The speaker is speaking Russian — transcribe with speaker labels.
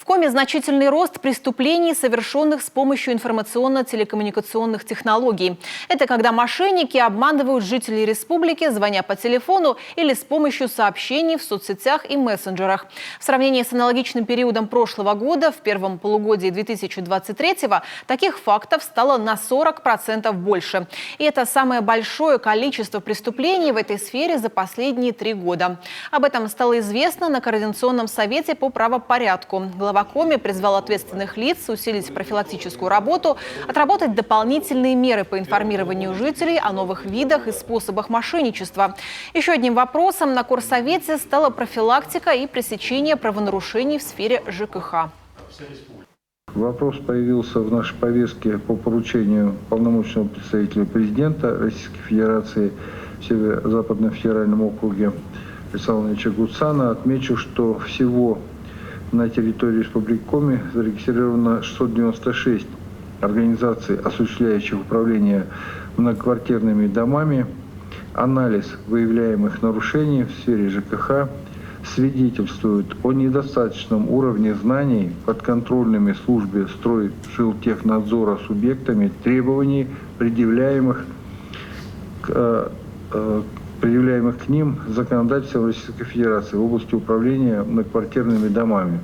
Speaker 1: Коми значительный рост преступлений, совершенных с помощью информационно-телекоммуникационных технологий. Это когда мошенники обманывают жителей республики, звоня по телефону или с помощью сообщений в соцсетях и мессенджерах. В сравнении с аналогичным периодом прошлого года, в первом полугодии 2023-го, таких фактов стало на 40% больше. И это самое большое количество преступлений в этой сфере за последние 3 года. Об этом стало известно на Координационном совете по правопорядку. Глава Коми призвал ответственных лиц усилить профилактическую работу, отработать дополнительные меры по информированию жителей о новых видах и способах мошенничества. Еще одним вопросом на Корсовете стала профилактика и пресечение правонарушений в сфере ЖКХ.
Speaker 2: Вопрос появился в нашей повестке по поручению полномочного представителя президента Российской Федерации в Северо-Западном федеральном округе Александра Ивановича Гуцана. Отмечу, что всего на территории Республики Коми зарегистрировано 696 организаций, осуществляющих управление многоквартирными домами. Анализ выявляемых нарушений в сфере ЖКХ свидетельствует о недостаточном уровне знаний подконтрольными службе Стройжилтехнадзора субъектами требований, предъявляемых к ним законодательством Российской Федерации в области управления многоквартирными домами.